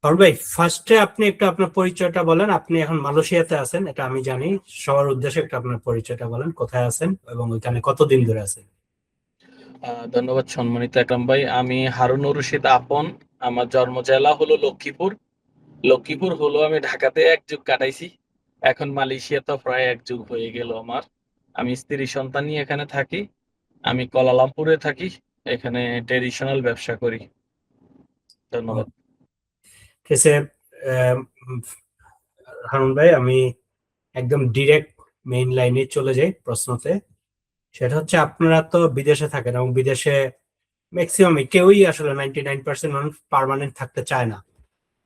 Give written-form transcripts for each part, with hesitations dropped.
অরুণ ভাই, ফার্স্টে আপনি একটু আপনার পরিচয়টা বলেন। আপনি এখন মালয়েশিয়াতে আছেন, এটা আমি জানি। সবার উদ্দেশ্যে একটু আপনার পরিচয়টা বলেন, কোথায় আছেন এবং ওইখানে কতদিন ধরে আছেন। ধন্যবাদ সম্মানিত একরাম ভাই। আমি হারুনুর রশিদ আপন। আমার জন্ম জেলা হলো লক্ষ্মীপুর। লক্ষ্মীপুর হলো আমি ঢাকাতে ১ যুগ কাটাইছি। এখন মালয়েশিয়াতে প্রায় ১ যুগ হয়ে গেল আমার। আমি স্ত্রী সন্তান নিয়ে এখানে থাকি। আমি কুয়ালালামপুরে থাকি। এখানে ট্রেডিশনাল ব্যবসা করি। ও, ধন্যবাদ। ঠিক আছে। আহ, উম, হারুন ভাই, আমি একদম ডিরেক্ট মেইন লাইনে চলে যাই প্রশ্নতে। সেটা হচ্ছে, আপনারা তো বিদেশে থাকেন এবং বিদেশে ম্যাক্সিমাম কেউই আসলে 99% মানুষ পার্মানেন্ট থাকতে চায় না।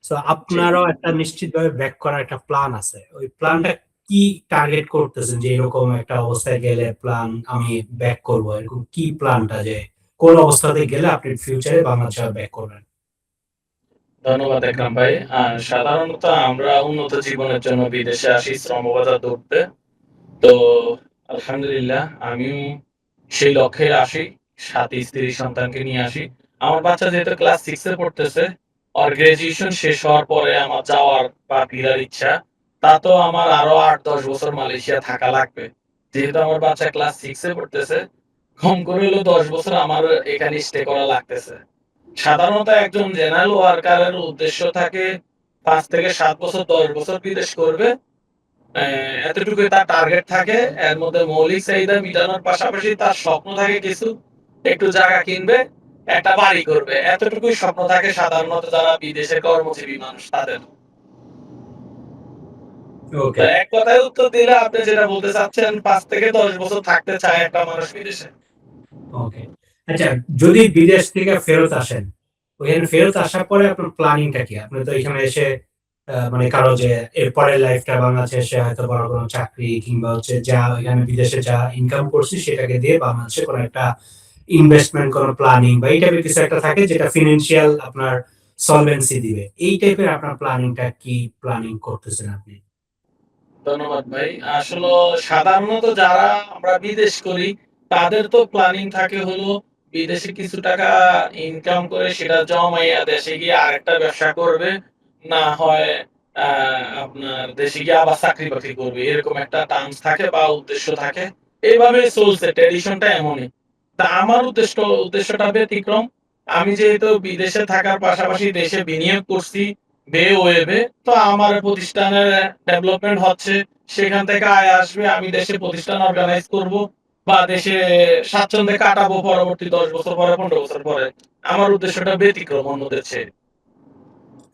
তো জি। আপনারও একটা নিশ্চিতভাবে ব্যাক করার একটা প্ল্যান আছে। ওই প্ল্যানটা কি টার্গেট করতেছেন, যে এরকম একটা অবস্থায় গেলে প্ল্যান আমি ব্যাক করব, এরকম কি প্ল্যানটা, যে কোন অবস্থাতে গেলে আপনি ফিউচারে বাংলাদেশে ব্যাক করবেন? ধন্যবাদ একরাম ভাই। সাধারণত আমরা উন্নত জীবনের জন্য বিদেশে আসি শ্রমবাজার ধরতে। তো আলহামদুলিল্লাহ আমিও সেই লক্ষ্যে আসি। সাথে স্ত্রী সন্তানকে নিয়ে আসি। আমার বাচ্চা যেহেতু ক্লাস 6 এ পড়তেছে, ওর গ্র্যাজুয়েশন শেষ হওয়ার পরে আমার যাওয়ার বা ফেরার ইচ্ছা। তা তো আমার আরো ৮-১০ বছর মালয়েশিয়া থাকা লাগবে। যেহেতু আমার বাচ্চা ক্লাস 6 এ পড়তেছে, কম করে হলেও ১০ বছর আমার এখানে স্টে করা লাগতেছে। সাধারণত একজন জেনারেল ওয়ার্কারের উদ্দেশ্য থাকে ৫ থেকে ৭ বছর ১০ বছর বিদেশ করবে। এতটুকুই তার টার্গেট থাকে। এর মধ্যে মৌলিক চাহিদা মিটানোর পাশাপাশি তার স্বপ্ন থাকে কিছু, একটু জায়গা কিনবে, একটা বাড়ি করবে। এতটুকুই স্বপ্ন থাকে সাধারণত যারা বিদেশে কর্মজীবী মানুষ তাদের। তো ওকে। এক কথায় উত্তর দিলে আপনি যেটা বলতে চাচ্ছেন ৫ থেকে ১০ বছর থাকতে চায় একটা মানুষ বিদেশে। ওকে। আচ্ছা, যদি বিদেশ থেকে ফেরত আসেন, ওইখানে ফেরত আসার পরে আপনার প্ল্যানিংটা কি? আপনি তো এখানে এসে মানে কারো যে এরপরের লাইফটা বাংলাদেশে এসে হয়তো বড় কোনো চাকরি কিংবা হচ্ছে যা এখানে বিদেশে যা ইনকাম করছি সেটাকে দিয়ে বাংলাদেশে কোনো একটা ইনভেস্টমেন্ট, কোনো প্ল্যানিং বা এই টাইপের কিছু একটা থাকে যেটা ফিনান্সিয়াল আপনার সলভেন্সি দিবে। এই টাইপের আপনার প্ল্যানিংটা কি, প্ল্যানিং করতেছেন আপনি? ধন্যবাদ ভাই। আসলে সাধারণত যারা আমরা বিদেশ করি তাদের তো প্ল্যানিং থাকে হলো বিদেশে কিছু টাকা ইনকাম করে সেটা জমাইয়া দেশে গিয়ে আরেকটা ব্যবসা করবে। না হয় আপনার দেশে গিয়ে আবার চাকরি-বাকরি করবে। এরকম একটা টার্মস থাকে বা উদ্দেশ্য থাকে। এভাবেই চলছে ট্র্যাডিশনটা এমনই। তা আমার উদ্দেশ্যটা ব্যতিক্রম। আমি যেহেতু বিদেশে থাকার পাশাপাশি দেশে বিনিয়োগ করছি বে ওয়েবে, তো আমার প্রতিষ্ঠানের ডেভেলপমেন্ট হচ্ছে। সেখান থেকে আয় আসবে। আমি দেশে প্রতিষ্ঠান অর্গানাইজ করব বা দেশে স্বাচ্ছন্দ্যে কাটাবো পরবর্তী ১০ বছর পরে, ১৫ বছর পরে। আমার উদ্দেশ্যটা ব্যতিক্রম অন্যদের চেয়ে।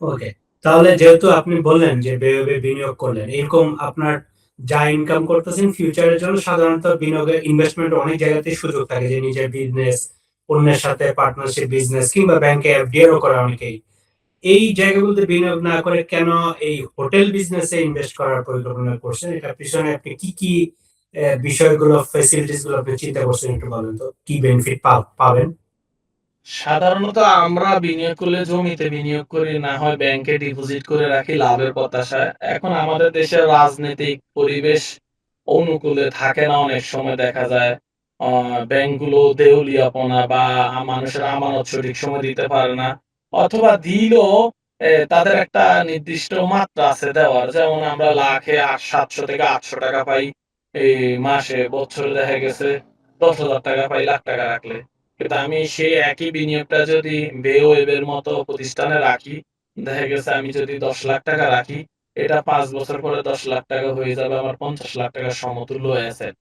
ওকে। তাহলে যেহেতু আপনি বললেন যে ব্যয়ে বিনিয়োগ করলেন, এরকম আপনার যা ইনকাম করতেছেন ফিউচারের জন্য সাধারণত বিনিয়োগে ইনভেস্টমেন্ট অনেক জায়গাতেই সুযোগ থাকে, যে নিজের বিজনেস, অন্যের সাথে পার্টনারশিপ বিজনেস কিংবা ব্যাংকে এফডিআর ও করে অনেকেই। এই জায়গাগুলোতে বিনিয়োগ না করে কেন এই হোটেল বিজনেসে ইনভেস্ট করার পরিকল্পনা করছেন? এটার পিছনে আপনি কি কি বিষয়গুলো, ফ্যাসিলিটিস গুলো আপনি চিন্তা করছেন, একটু বলেন তো, কি বেনিফিট পাবেন? সাধারণত আমরা বিনিয়োগ করলে জমিতে বিনিয়োগ করি, না হয় ব্যাংকে ডিপোজিট করে রাখি লাভের প্রত্যাশায়। এখন আমাদের দেশের রাজনৈতিক পরিবেশ অনুকূলে থাকে না, অনেক সময় দেখা যায় ব্যাংকগুলো দেউলিয়াপনা বা মানুষের আমানত সঠিক সময় দিতে পারে না। অথবা দিলেও তাদের একটা নির্দিষ্ট মাত্রা আছে দেওয়ার। যেমন আমরা লাখে ৭০০ থেকে ৮০০ টাকা পাই এই মাসে, বছরে দেখা গেছে ১০,০০০ টাকা পাই লাখ টাকা রাখলে। কিন্তু আমি সেই একই বিনিয়োগটা যদি বেওয়েবের মতো প্রতিষ্ঠানে রাখি, দেখা গেছে আমি যদি ১০,০০,০০০ টাকা রাখি, এটা ৫ বছর পরে ১০,০০,০০০ টাকা হয়ে যাবে আমার ৫০,০০,০০০ টাকার সমতুল্য অ্যাসেট।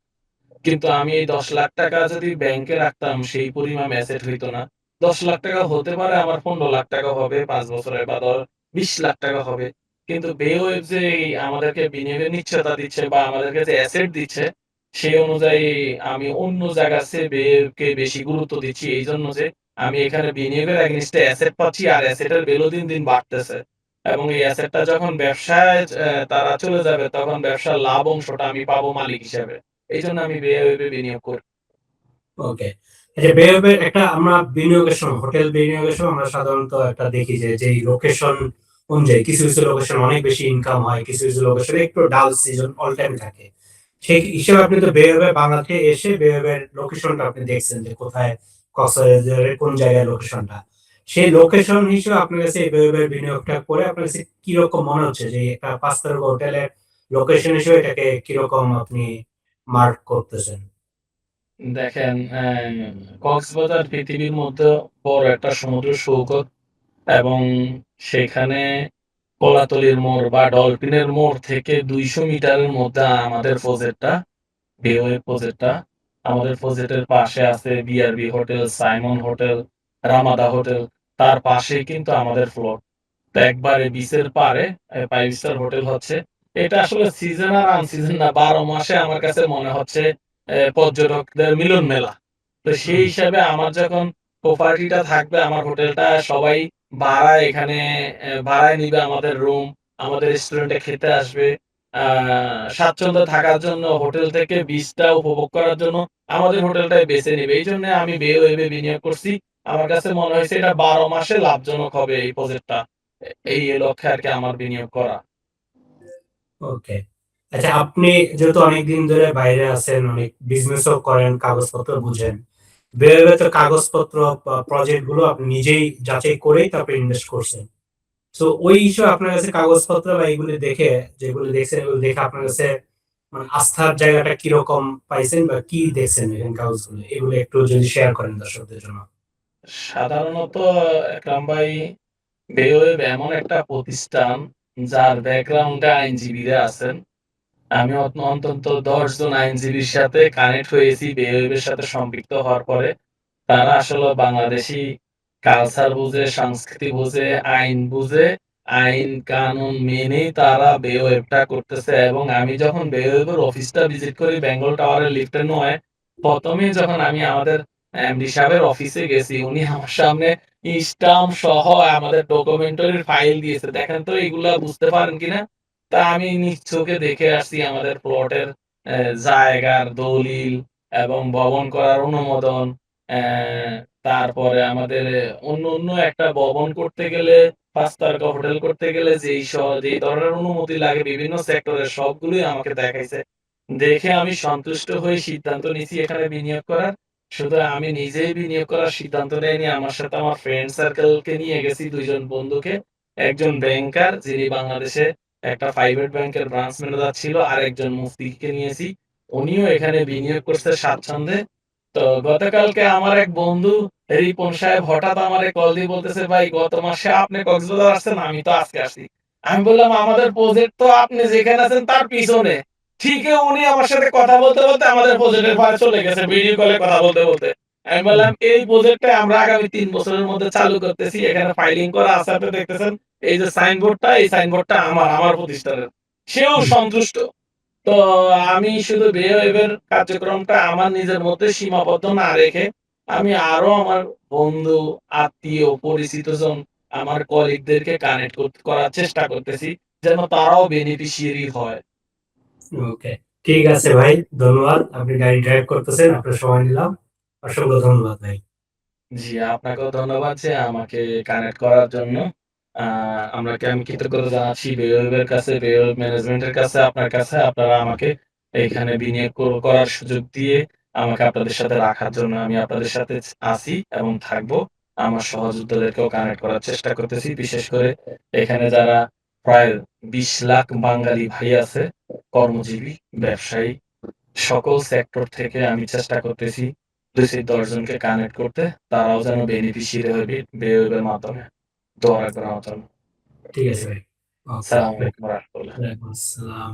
কিন্তু আমি এই ১০,০০,০০০ টাকা যদি ব্যাংকে রাখতাম সেই পরিমাণ অ্যাসেট হইতো না। ১০,০০,০০০ টাকা হতে পারে আমার ১৫,০০,০০০ টাকা হবে ৫ বছরে বা ২০,০০,০০০ টাকা হবে। কিন্তু বেওয়েব যে এই আমাদেরকে বিনিয়োগের নিশ্চয়তা দিচ্ছে বা আমাদেরকে যে অ্যাসেট দিচ্ছে, সেই অনুযায়ী আমি অন্য জায়গার চেয়ে বেওয়েবকে বেশি গুরুত্ব দিচ্ছি। এইজন্য যে আমি এখানে বিনিয়োগের এগেইনস্ট এ অ্যাসেট পাচ্ছি আর অ্যাসেটের ভ্যালু দিন, দিন বাড়তেছে। এবং এই অ্যাসেটটা যখন ব্যবসায় তারা চলে যাবে তখন ব্যবসার লাভ অংশটা আমি পাবো মালিক হিসেবে। এইজন্য আমি বেওয়েবে বিনিয়োগ করি। ওকে। এই যে ব্যয় একটা, আমরা বিনিয়োগের সময়, হোটেল বিনিয়োগের সময় আমরা সাধারণত একটা দেখি যে যেই লোকেশন অনুযায়ী কিছু কিছু লোকেশন অনেক বেশি ইনকাম হয়, কিছু কিছু লোকেশন একটু ডাল সিজন অল টাইম থাকে। সেই হিসেবে আপনি তো ব্যয় বাংলাদেশে এসে ব্যয়ের লোকেশনটা আপনি দেখছেন যে কোথায়, কক্সবাজারের কোন জায়গায় লোকেশনটা। সেই লোকেশন হিসেবে আপনার কাছে এভাবে বিনিয়োগটা করে আপনার কাছে কিরকম মনে হচ্ছে যে একটা ৫ তারকা হোটেলের লোকেশন হিসেবে এটাকে কিরকম আপনি মার্ক করতেছেন? দেখেন কক্সবাজার পৃথিবীর মধ্যে বড় একটা সমুদ্র সৈকত এবং সেখানে কলাতলির মোড় বা ডলফিনের মোড় থেকে ২০০ মিটারের মধ্যে আমাদের প্রজেক্টটা, বেওয়ে প্রজেক্টটা। আমাদের প্রজেক্টের পাশে আছে BRB hotel, Simon hotel, Ramada hotel. তার পাশেই কিন্তু আমাদের প্লট। তো একবারে বিচের পাড়ে 5 স্টার হোটেল হচ্ছে। এটা আসলে সিজন আর আনসিজন না। ১২ মাসে আমার কাছে মনে হচ্ছে পর্যটকদের মিলন মেলা। তো সেই হুম, হিসাবে আমার যখন প্রপার্টিটা থাকবে, আমার হোটেলটা সবাই ভাড়ায় এখানে ভাড়ায় নিবে আমাদের রুম, আমাদের রেস্টুরেন্টে খেতে আসবে। আ স্বাচ্ছন্দ্যে থাকার জন্য হোটেল থেকে বিচটা উপভোগ করার জন্য আমাদের হোটেলটাই বেছে নিবে। এইজন্য আমি বে-ওয়েবে বিনিয়োগ করছি। আমার কাছে মনে হয়েছে এটা ১২ মাসে লাভজনক হবে এই প্রজেক্টটা। এই লক্ষ্যে আরকি আমার বিনিয়োগ করা। ওকে। আচ্ছা আপনি যেহেতু অনেকদিন ধরে বাইরে আছেন, অনেক বিজনেসও করেন, কাগজপত্র বুঝেন। বের তো কাগজপত্র বা প্রজেক্ট গুলো আপনি নিজেই যাচাই করেই তারপরে ইনভেস্ট করছেন। সো ওই হিসেবে আপনার কাছে কাগজপত্র বা এগুলি দেখে যেগুলো দেখছেন এগুলো দেখে আপনার কাছে মানে আস্থার জায়গাটা কিরকম পাইছেন বা কি দেখছেন এখানে কাগজগুলো? এগুলো একটু যদি শেয়ার করেন দর্শকদের জন্য। সাধারণত একরাম ভাই, বে-ওয়েব এমন একটা প্রতিষ্ঠান যার ব্যাকগ্রাউন্ডে আইনজীবীরা আছেন। আমি অন্তত ১০ জন আইনজীবীর সাথে কানেক্ট হয়েছি বে-ওয়েবের সাথে সম্পৃক্ত হওয়ার পরে। তারা আসলে বাংলাদেশী কালচার বুঝে, সংস্কৃতি বুঝে, আইন বুঝে, আইন কানুন মেনেই তারা বে-ওয়েবটা করতেছে এবং আমি যখন বে-ওয়েবের অফিসটা ভিজিট করি বেঙ্গল টাওয়ারের লিফটে নয়, ১ম এই যখন আমি আমাদের এমডি সাহেবের অফিসে গেছি, উনি আমার সামনে স্টাম্প সহ আমাদের ডকুমেন্টারির ফাইল দিয়েছে। দেখেন তো এগুলা বুঝতে পারেন কিনা? তা আমি নিজ চোখে দেখে আসছি আমাদের প্লটের জায়গার দলিল এবং ভবন করার অনুমোদন। অ্যা তারপরে আমাদের অন্য একটা ভবন করতে গেলে ৫ তারকা হোটেল করতে গেলে যেই ধরনের অনুমতি লাগে বিভিন্ন সেক্টরের সবগুলোই আমাকে দেখাইছে। দেখে আমি সন্তুষ্ট হয়ে সিদ্ধান্ত নিছি এখানে বিনিয়োগ করার। শুধু আমি নিজেই বিনিয়োগ করার সিদ্ধান্ত নেইনি। আমার সাথে আমার ফ্রেন্ড সার্কেল কে নিয়ে গেছি ২ জন বন্ধুকে। একজন ব্যাংকার যিনি বাংলাদেশে একটা প্রাইভেট ব্যাংকের ব্রাঞ্চ ম্যানেজার ছিল। আরেকজন মুফতিকে নিয়েছি। উনিও এখানে বিনিয়োগ করছে স্বাচ্ছন্দ্যে। তো গতকালকে আমার এক বন্ধু রিপন সাহেব হঠাৎ আমারে কল দিয়ে বলতেছে, "ভাই গত মাসে আপনি কক্সবাজার আসছেন, আমি তো আজকে আসছি।" আমি বললাম, "আমাদের প্রজেক্ট তো আপনি যেখানে আছেন তার পিছনে।" ঠিকই উনি আমার সাথে কথা বলতে আমাদের প্রজেক্টের পারে চলে গেছে ভিডিও কলে কথা বলতে। আমি হুম, বললাম, "এই প্রজেক্টটা আমরা আগামী ৩ বছরের মধ্যে চালু করতেছি। এখানে ফাইলিং করা আছে আপনি দেখতেছেন। এই যে সাইনবোর্ডটা, এই সাইনবোর্ডটা আমার প্রতিষ্ঠানের।" সেও হুম। সন্তুষ্ট। তো আমি শুধু বিহেভিয়ার কার্যক্রমটা আমার নিজের মধ্যে সীমাবদ্ধ না রেখে আমি আরো আমার বন্ধু, আত্মীয়, পরিচিতজন, আমার কলিগদেরকে কানেক্ট করার চেষ্টা করতেছি যেন তারাও বেনিফিশিয়ারি হয়। ওকে। ঠিক আছে ভাই। ধন্যবাদ। আপনি গাড়ি ড্রাইভ করতেছেন। আপনার সময় নিলাম। অসংখ্য ধন্যবাদ ভাই। জি, আপনাকেও ধন্যবাদ যে আমাকে কানেক্ট করার জন্য। আ আমি কৃতজ্ঞতা জানাচ্ছি বেওয়েবের কাছে, বেওয়েব ম্যানেজমেন্টের কাছে, আপনার কাছে। আপনারা আমাকে এইখানে বিনিয়োগ করার সুযোগ দিয়ে আমাকে আপনাদের সাথে রাখার জন্য। আমি আপনাদের সাথে আছি এবং থাকবো। আমার সহযোদ্ধাদেরকেও কানেক্ট করার চেষ্টা করতেছি। বিশেষ করে এখানে যারা প্রায় ২০ লাখ বাঙালি ভাই আছে, কর্মজীবী, ব্যবসায়ী সকল সেক্টর থেকে আমি চেষ্টা করতেছি ২-১০ জনকে কানেক্ট করতে। তারাও যেন বেনিফিশিয়ারি হয় বেওয়েবের মাধ্যমে। দোয়া রাখবেন আমার জন্য। ঠিক আছে ভাই। ওকে। আসসালামু আলাইকুম ওয়া রাহমাতুল্লাহ। ওয়ালাইকুম আসসালাম।